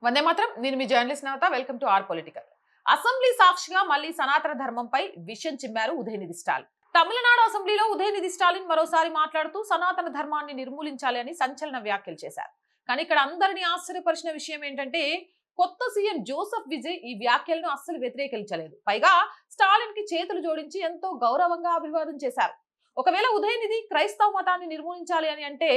వందే మాత్రం. నేను మీ journalist Navata. Welcome to R political. Assembly సాక్షిగా మళ్ళీ సనాతన ధర్మంపై విషయం చిమ్మారు ఉదయనిధి స్టాలిన్. తమిళనాడు అసెంబ్లీలో ఉదయనిధి స్టాలిన్ మరోసారి మాట్లాడుతూ సనాతన ధర్మాన్ని నిర్మూలించాలి అని సంచలన వ్యాఖ్యలు చేశారు. కానీ ఇక్కడ అందరినీ ఆశ్చర్యపరిచిన విషయం ఏంటంటే కొత్త సీఎం జోసెఫ్ విజయ్ ఈ వ్యాఖ్యలను అస్సలు వ్యతిరేకించలేదు. పైగా స్టాలిన్ కి చేతులు జోడించి ఎంతో గౌరవంగా అభివాదం చేశారు. ఒకవేళ ఉదయనిధి క్రైస్తవ మతాన్ని నిర్మూలించాలి అని అంటే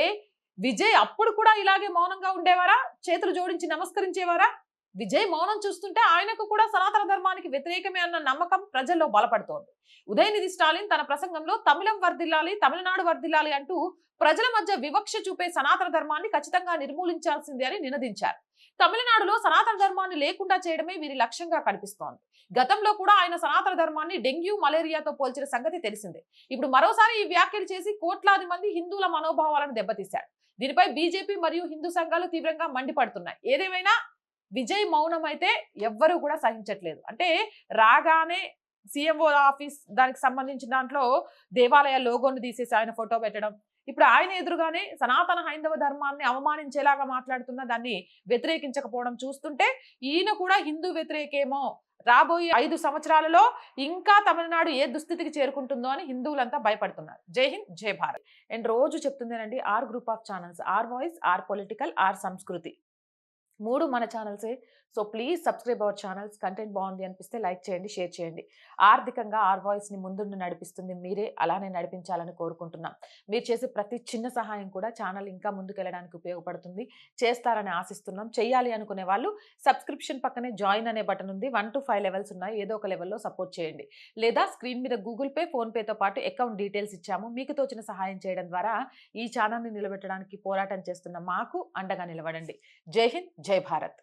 విజయ్ అప్పుడు కూడా ఇలాగే మౌనంగా ఉండేవారా? చేతులు జోడించి నమస్కరించేవారా? విజయ్ మౌనం చూస్తుంటే ఆయనకు కూడా సనాతన ధర్మానికి వ్యతిరేకమే అన్న నమ్మకం ప్రజల్లో బలపడుతోంది. ఉదయనిధి స్టాలిన్ తన ప్రసంగంలో తమిళం వర్ధిల్లాలి, తమిళనాడు వర్ధిల్లాలి అంటూ ప్రజల మధ్య వివక్ష చూపే సనాతన ధర్మాన్ని ఖచ్చితంగా నిర్మూలించాల్సిందే అని నినదించారు. తమిళనాడులో సనాతన ధర్మాన్ని లేకుండా చేయడమే వీరి లక్ష్యంగా కనిపిస్తోంది. గతంలో కూడా ఆయన సనాతన ధర్మాన్ని డెంగ్యూ, మలేరియాతో పోల్చిన సంగతి తెలిసిందే. ఇప్పుడు మరోసారి ఈ వ్యాఖ్యలు చేసి కోట్లాది మంది హిందువుల మనోభావాలను దెబ్బతీశాడు. దీనిపై బీజేపీ మరియు హిందూ సంఘాలు తీవ్రంగా మండిపడుతున్నాయి. ఏదేమైనా విజయ్ మౌనం అయితే ఎవ్వరూ కూడా సహించట్లేదు. అంటే రాగానే సీఎంఓ ఆఫీస్ దానికి సంబంధించిన దాంట్లో దేవాలయ లోగోను తీసేసి ఆయన ఫోటో పెట్టడం, ఇప్పుడు ఆయన ఎదురుగానే సనాతన హైందవ ధర్మాన్ని అవమానించేలాగా మాట్లాడుతున్న దాన్ని వ్యతిరేకించకపోవడం చూస్తుంటే ఈయన కూడా హిందూ వ్యతిరేకేమో, రాబోయే 5 సంవత్సరాలలో ఇంకా తమిళనాడు ఏ దుస్థితికి చేరుకుంటుందో అని హిందువులంతా భయపడుతున్నారు. జై హింద్, జై భారత్. అండ్ రోజు చెప్తుందేనండి R group of channels, R voice, R political, R Samskruthi, 3 మన ఛానల్సే. So please subscribe our channels. Content బాగుంది అనిపిస్తే లైక్ చేయండి, షేర్ చేయండి. ఆర్థికంగా ఆర్ వాయిస్ని ముందుండి నడిపిస్తుంది మీరే, అలానే నడిపించాలని కోరుకుంటున్నాం. మీరు చేసే ప్రతి చిన్న సహాయం కూడా ఛానల్ ఇంకా ముందుకెళ్ళడానికి ఉపయోగపడుతుంది. చేస్తారని ఆశిస్తున్నాం. చెయ్యాలి అనుకునే వాళ్ళు సబ్స్క్రిప్షన్ పక్కనే జాయిన్ అనే బటన్ ఉంది. 1 to 5 లెవెల్స్ ఉన్నాయి. ఏదో ఒక లెవెల్లో సపోర్ట్ చేయండి. లేదా స్క్రీన్ మీద గూగుల్ పే, ఫోన్ పేతో పాటు అకౌంట్ డీటెయిల్స్ ఇచ్చాము. మీకు తోచిన సహాయం చేయడం ద్వారా ఈ ఛానల్ని నిలబెట్టడానికి పోరాటం చేస్తున్న మాకు అండగా నిలబడండి. జై హింద్, జై భారత్.